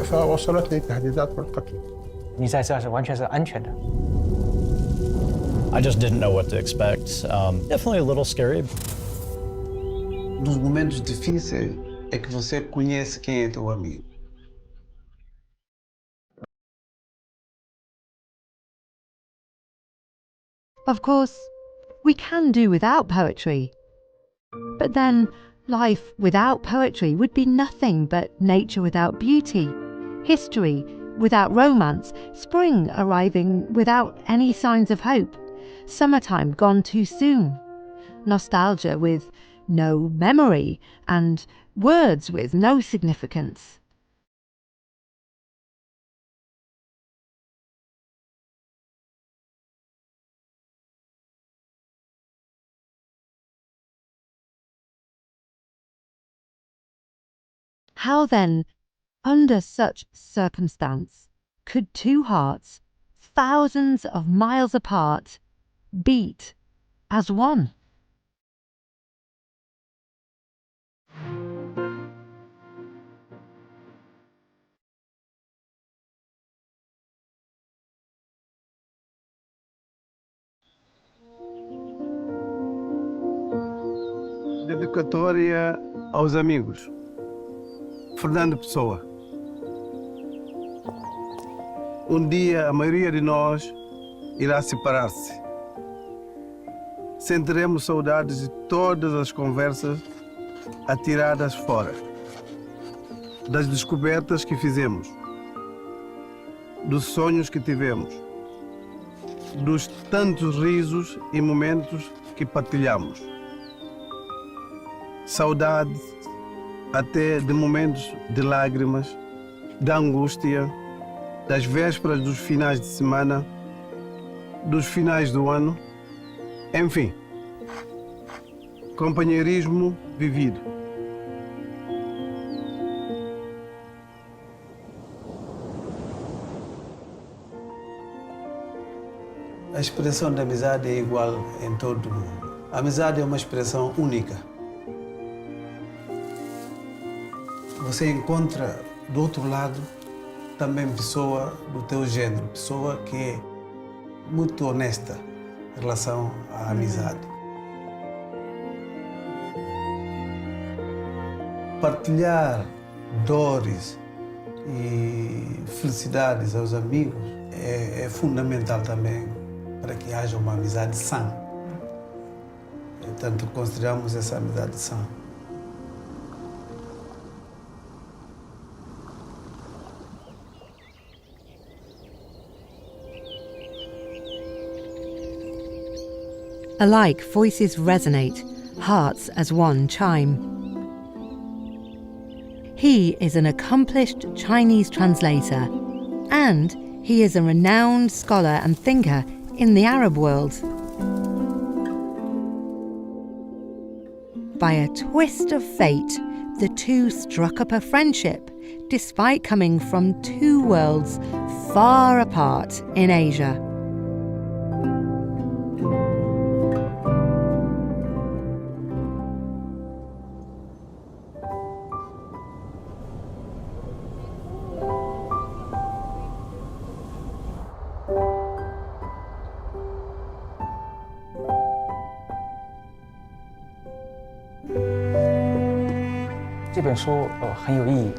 فوصلتني التهديدات بالقتل. 你在这是完全是安全的。I just didn't know what to expect. Definitely a little scary. Nos momentos difíceis é que você conhece quem é teu amigo. Of course, we can do without poetry. But then, life without poetry would be nothing but nature without beauty, history without romance, spring arriving without any signs of hope, summertime gone too soon, nostalgia with no memory, and words with no significance. How then, under such circumstance, could two hearts, thousands of miles apart, beat as one? Dedicatória aos amigos. Fernando Pessoa. Dia a maioria de nós irá separar-se. Sentiremos saudades de todas as conversas atiradas fora, das descobertas que fizemos, dos sonhos que tivemos, dos tantos risos e momentos que partilhamos. Saudades até de momentos de lágrimas, da angústia, das vésperas dos finais de semana, dos finais do ano, enfim, companheirismo vivido. A expressão da amizade é igual em todo o mundo. A amizade é uma expressão única. Você encontra do outro lado também pessoa do teu género, pessoa que é muito honesta em relação à amizade. Partilhar dores e felicidades aos amigos é fundamental também para que haja uma amizade sã. Portanto, consideramos essa amizade sã. Alike voices resonate, hearts as one chime. He is an accomplished Chinese translator, and he is a renowned scholar and thinker in the Arab world. By a twist of fate, the two struck up a friendship, despite coming from two worlds far apart in Asia.这本书很有意义，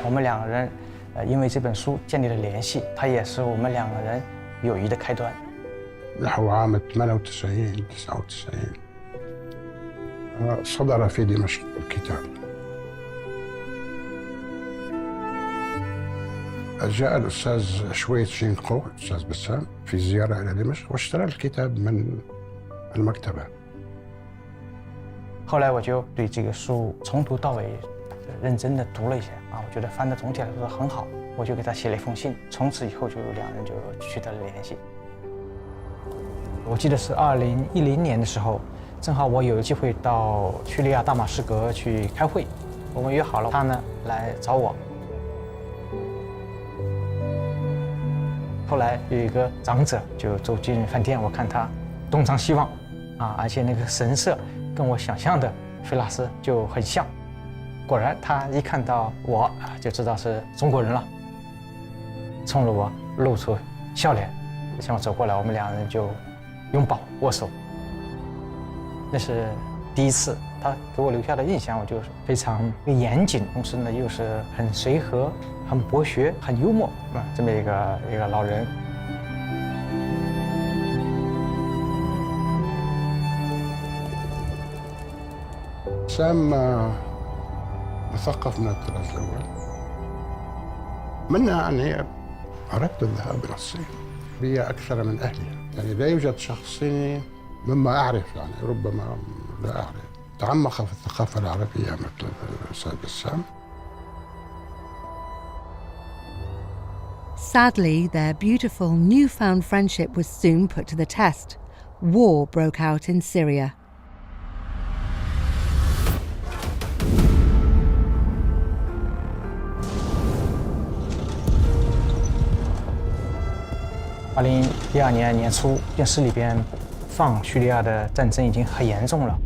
我们两个人因为这本书建立了联系，它也是我们两个人友谊的开端。نحو عام 98 99 صدر في دمشق الكتاب. جاء الأستاذ شويت شينقو الأستاذ بسام في زيارة إلى دمشق واشترى الكتاب من المكتبة. 后来我就对这个书从头到尾认真的读了一下我觉得翻的总体来说很好，我就给他写了一封信，从此以后就两人就取得了联系。我记得是2010年的时候，正好我有机会到叙利亚大马士革去开会，我们约好了他呢来找我。后来有一个长者就走进饭店，我看他东张西望而且那个神色跟我想象的菲拉斯就很像。果然他一看到我就知道是中国人了，冲着我露出笑脸，向我走过来，我们两人就拥抱握手。那是第一次，他给我留下的印象，我就是非常严谨，同时呢又是很随和、很博学、很幽默这么一个老人。سام مثقف من الطراز الأول. منها أني أردت الذهاب إلى الصين. هي أكثر من أهلها، يعني لا يوجد شخص صيني مما أعرف، يعني ربما لا أعرف تعمق في الثقافة العربية مثل الأستاذ بسام. Sadly, their beautiful newfound friendship was soon put to the test. War broke out in Syria. 2012年年初，电视里边放叙利亚的战争已经很严重了。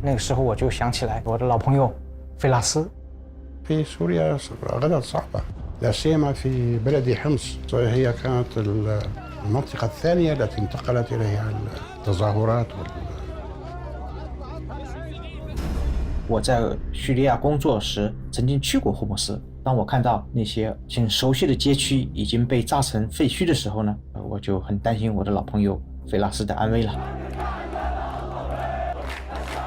那个时候我就想起来我的老朋友费拉斯。في سوريا غدا صعبة، لا سيما في بلد حمص، هي كانت المنطقة الثانية التي انتقلت إليها التظاهرات 我在叙利亚工作时曾经去过霍姆斯，当我看到那些很熟悉的街区已经被炸成废墟的时候呢，我就很担心我的老朋友费拉斯的安危了。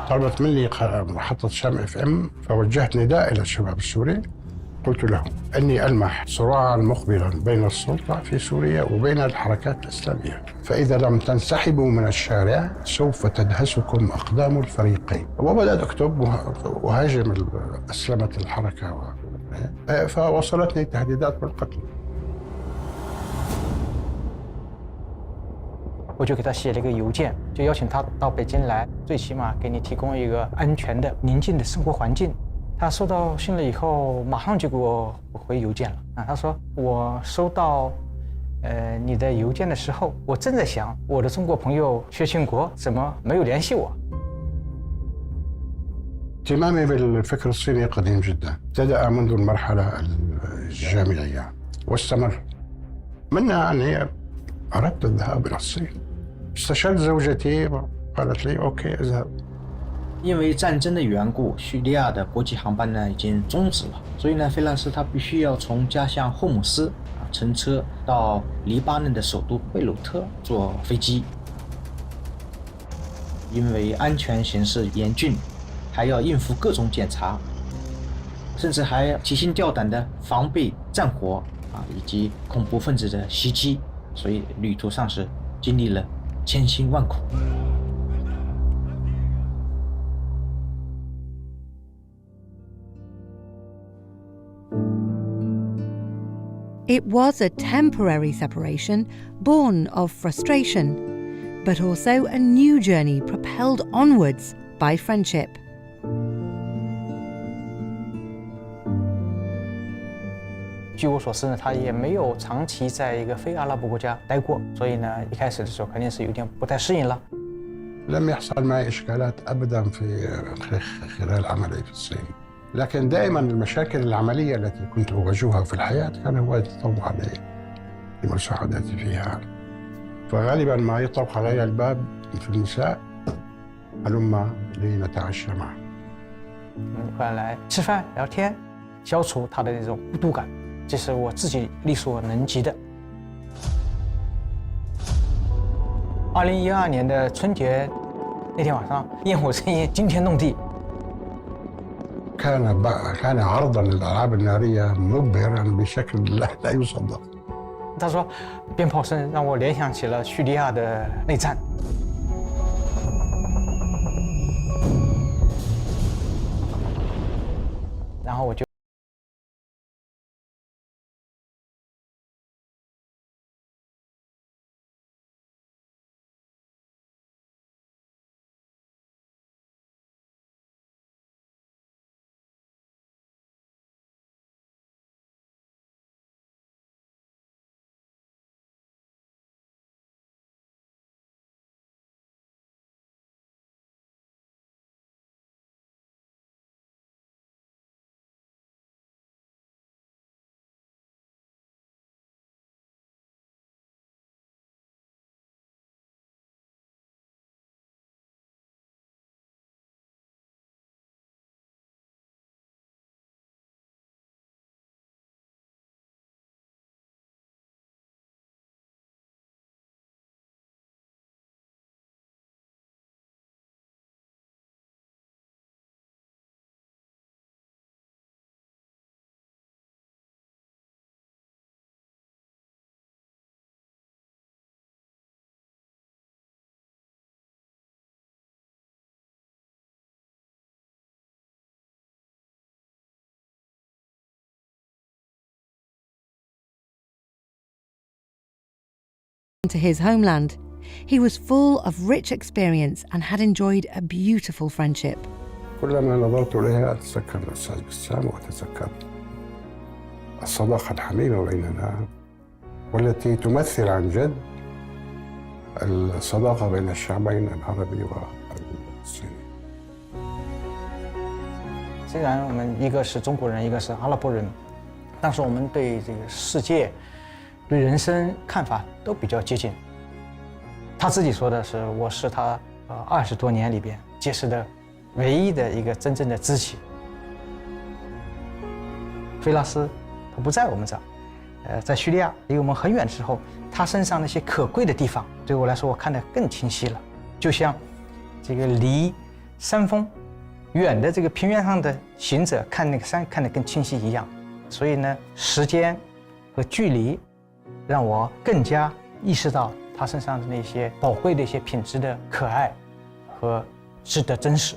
طلبت مني محطة شام FM، فوجهت نداء إلى الشباب السوري، قلت لهم أني ألمح صراعا مقبلا بين السلطة في سوريا وبين الحركات الإسلامية، فإذا لم تنسحبوا من الشارع سوف تدهسكم أقدام الفريقين. وبدأت أكتب وهاجم أسلمة الحركة، فوصلتني تهديدات بالقتل. 我就给他写了一个邮件，就邀请他到北京来，最起码给你提供一个安全的、宁静的生活环境。他收到信了以后，马上就给我回邮件了他说我收到你的邮件的时候，我正在想我的中国朋友薛庆国怎么没有联系我。 اهتمامي بالفكر الصيني قديم جدا، ابتدأ منذ المرحلة الجامعية واستمر. منها أني أردت الذهاب إلى الصين. استشرت زوجتي قالت لي أوكي اذهب. 因为战争的缘故，叙利亚的国际航班呢已经终止了，所以呢，费兰斯他必须要从家乡霍姆斯乘车到黎巴嫩的首都贝鲁特坐飞机。因为安全形势严峻，还要应付各种检查，甚至还提心吊胆的防备战火以及恐怖分子的袭击，所以旅途上是经历了千辛万苦。 It was a temporary separation born of frustration, but also a new journey propelled onwards by friendship. 据我所知呢，他也没有长期在一个非阿拉伯国家待过，所以呢，一开始的时候肯定是有点不太适应了。 لم يحصل معي إشكالات أبدا خلال عملي في الصين، لكن دائما المشاكل العملية التي كنت أواجهها في الحياة كان هو يتطوع علي لمساعدتي فيها، فغالبا ما يطرق علي الباب في المساء هلما لنتعشى معا. 后来吃饭聊天，消除他的那种孤独感，这是我自己力所能及的。2012年的春节那天晚上，焰火声音惊天动地。 كان عرضا للألعاب النارية مبهرا بشكل لا يصدق. 他说，鞭炮声让我联想起了叙利亚的内战。然后我就。to his homeland. He was full of rich experience and had enjoyed a beautiful friendship. كلما نظرت إليها أتذكر الأستاذ بسام وأتذكر الصداقة الحميمة بيننا والتي تمثل عن جد الصداقة بين الشعبين العربي والصيني. 虽然我们一个是中国人，一个是阿拉伯人，但是我们对这个世界、对人生看法都比较接近。他自己说的是，我是他20多年里边结识的唯一的一个真正的知己。菲拉斯他不在我们这儿，在叙利亚离我们很远的时候，他身上那些可贵的地方，对我来说我看得更清晰了，就像这个离山峰远的这个平原上的行者看那个山看得更清晰一样。所以呢，时间和距离让我更加意识到他身上的那些宝贵的一些品质的可爱和值得珍视。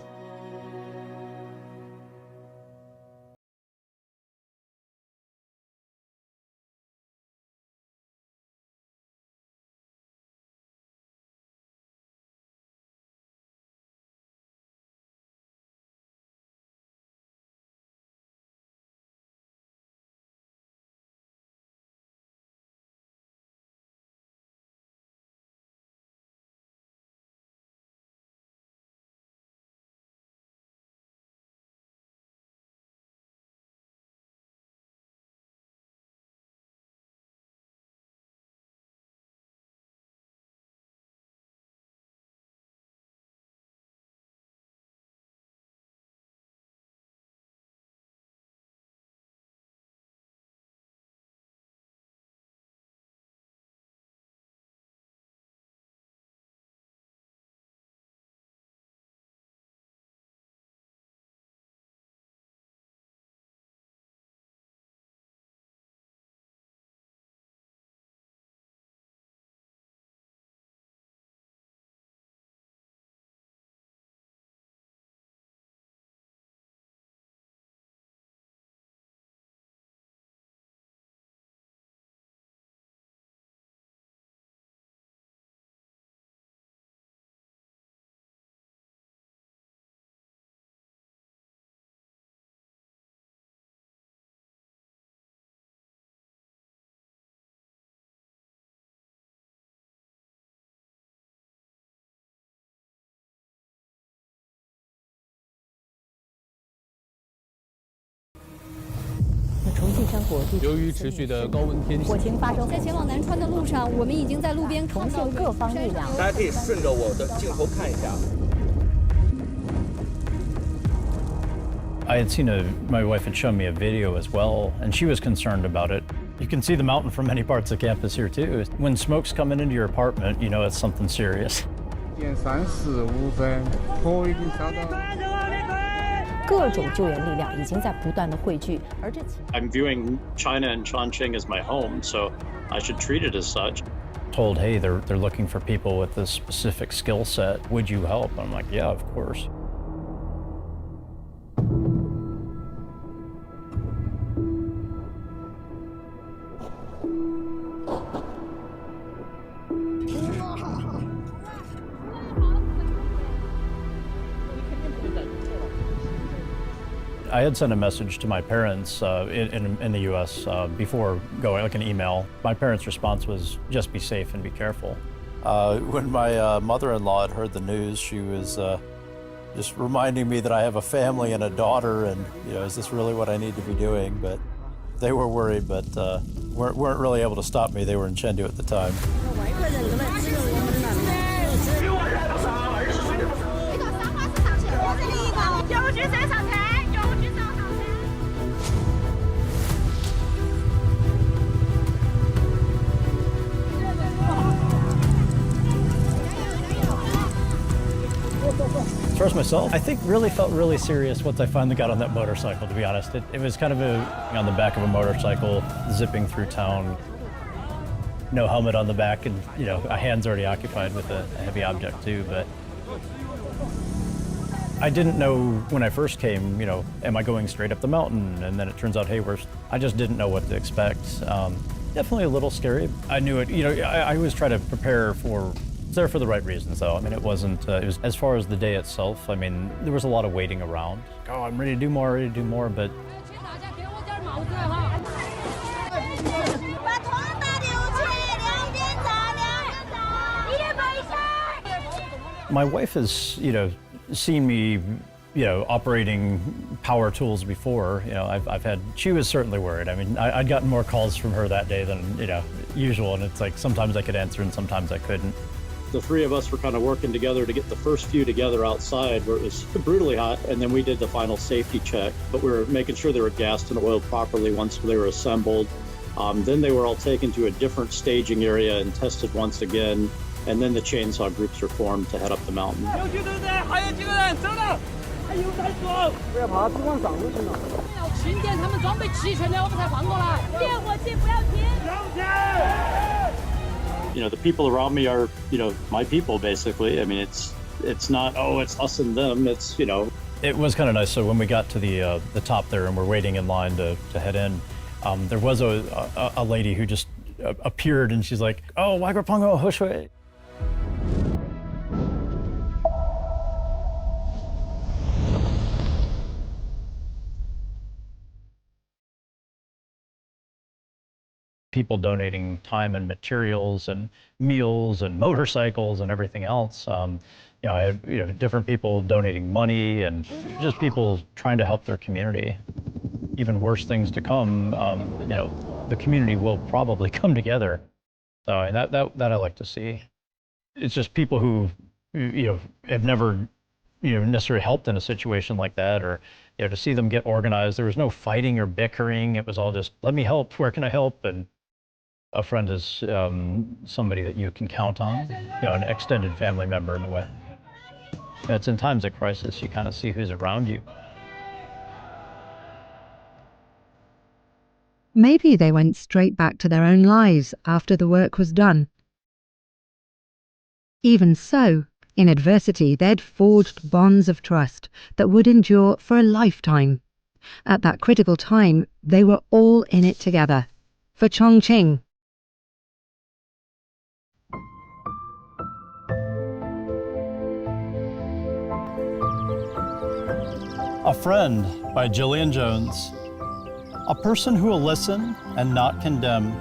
由于持续的高温天气，火情发生在前往南川的路上，我们已经在路边看到各方力量。大家可以顺着我的镜头看一下。I had seen my wife had shown me a video as well, and she was concerned about it. You can see the mountain from many parts of campus here too. When smoke's coming into your apartment, you know it's something serious. 1:45，火已经烧到。各种救援力量已经在不断的汇聚，而这 I'm viewing China and Chongqing as my home, so I should treat it as such. Told, hey, they're looking for people with this specific skill set. Would you help? I'm like, yeah, of course. I had sent a message to my parents in the U.S. Before going, like an email. My parents' response was, just be safe and be careful. When my mother-in-law had heard the news, she was just reminding me that I have a family and a daughter, and is this really what I need to be doing? But they were worried, but weren't really able to stop me. They were in Chengdu at the time. As far as myself, I think really felt really serious once I finally got on that motorcycle, to be honest. It was kind of on the back of a motorcycle, zipping through town, no helmet on the back, and a hand's already occupied with a heavy object too, but I didn't know when I first came, am I going straight up the mountain? And then it turns out, hey, I just didn't know what to expect. Definitely a little scary. I knew it, I always try to prepare for, it's there for the right reasons though. I mean, it wasn't, it was, as far as the day itself, I mean, there was a lot of waiting around. Oh, I'm ready to do more, but my wife has, seen me, operating power tools before. I've had, she was certainly worried. I mean, I'd gotten more calls from her that day than, usual, and it's like sometimes I could answer and sometimes I couldn't. The three of us were kind of working together to get the first few together outside where it was brutally hot, and then we did the final safety check, but we were making sure they were gassed and oiled properly once they were assembled. Then they were all taken to a different staging area and tested once again, and then the chainsaw groups were formed to head up the mountain. The people around me are, my people basically. I mean, it's not, oh, it's us and them. It's, It was kind of nice. So when we got to the top there and we're waiting in line to head in, there was a lady who just appeared and she's like, oh, Wagwapango Hoshwe. People donating time and materials and meals and motorcycles and everything else. I had different people donating money and just people trying to help their community. Even worse things to come, the community will probably come together. So and that I like to see. It's just people who have never necessarily helped in a situation like that, or to see them get organized. There was no fighting or bickering. It was all just, let me help. Where can I help? And a friend is somebody that you can count on, an extended family member in a way. It's in times of crisis you kind of see who's around you. Maybe they went straight back to their own lives after the work was done. Even so, in adversity, they'd forged bonds of trust that would endure for a lifetime. At that critical time, they were all in it together. For Chongqing. A Friend by Gillian Jones. A person who will listen and not condemn.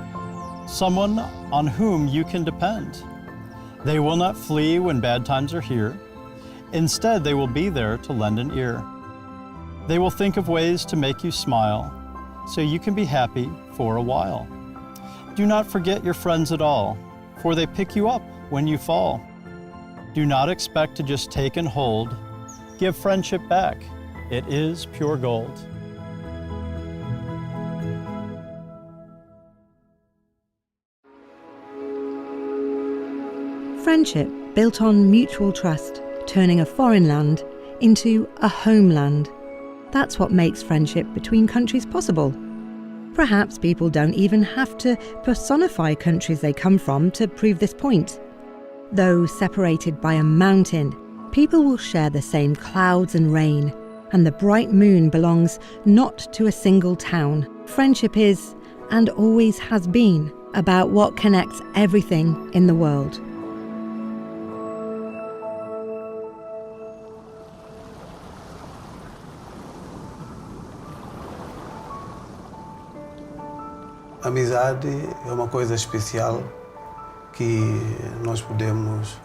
Someone on whom you can depend. They will not flee when bad times are here. Instead, they will be there to lend an ear. They will think of ways to make you smile, so you can be happy for a while. Do not forget your friends at all, for they pick you up when you fall. Do not expect to just take and hold. Give friendship back. It is pure gold. Friendship built on mutual trust, turning a foreign land into a homeland. That's what makes friendship between countries possible. Perhaps people don't even have to personify countries they come from to prove this point. Though separated by a mountain, people will share the same clouds and rain, and the bright moon belongs not to a single town. Friendship is, and always has been, about what connects everything in the world. Amizade é uma coisa especial que nós podemos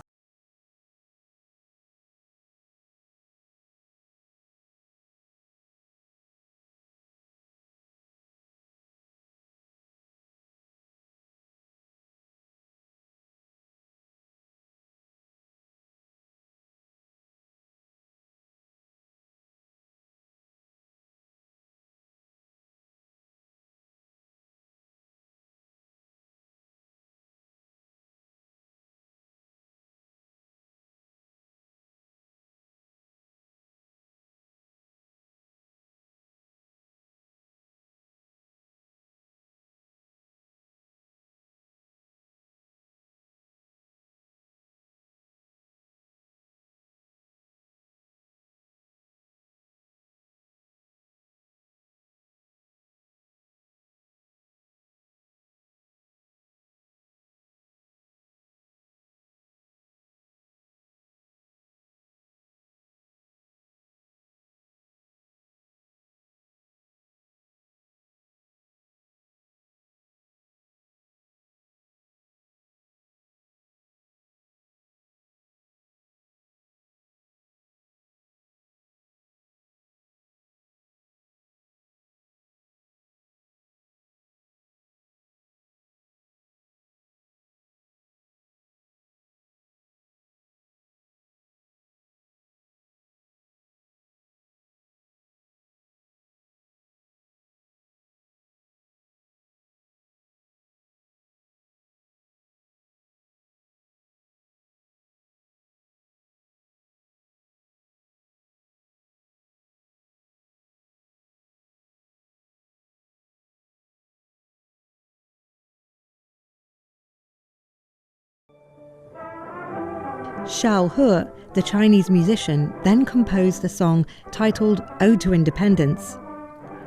Xiao He, the Chinese musician, then composed the song titled Ode to Independence.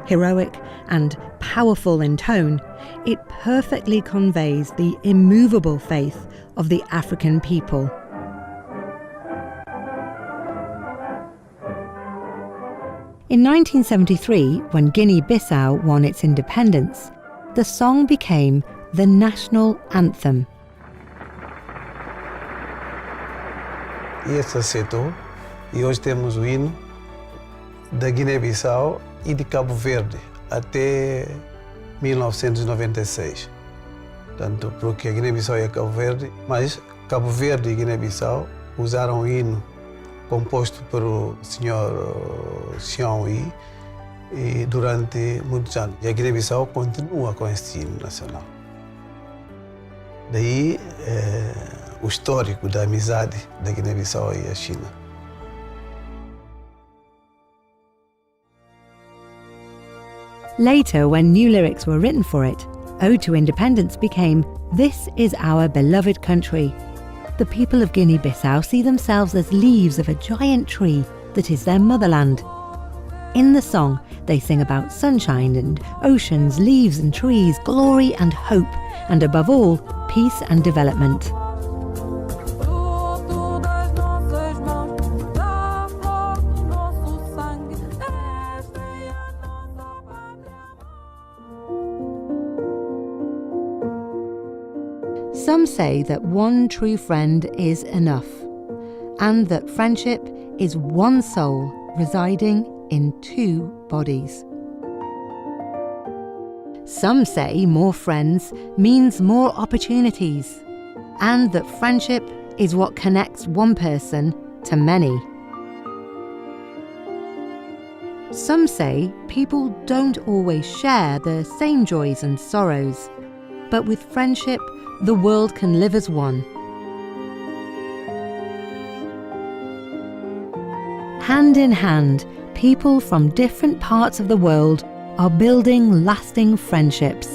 Heroic and powerful in tone, it perfectly conveys the immovable faith of the African people. In 1973, when Guinea-Bissau won its independence, the song became the national anthem. E esse aceitou, e hoje temos o hino da Guiné-Bissau e de Cabo Verde até 1996. Tanto porque a Guiné-Bissau e a Cabo Verde, mas Cabo Verde e Guiné-Bissau usaram o hino composto pelo Sr. Xiong e durante muitos anos. E a Guiné-Bissau continua com este hino nacional. Daí o histórico da amizade da Guiné-Bissau e a China. Later, when new lyrics were written for it, Ode to Independence became This is Our Beloved Country. The people of Guinea-Bissau see themselves as leaves of a giant tree that is their motherland. In the song, they sing about sunshine and oceans, leaves and trees, glory and hope, and above all, peace and development. Some say that one true friend is enough, and that friendship is one soul residing in two bodies. Some say more friends means more opportunities, and that friendship is what connects one person to many. Some say people don't always share the same joys and sorrows, but with friendship, the world can live as one. Hand in hand, people from different parts of the world are building lasting friendships.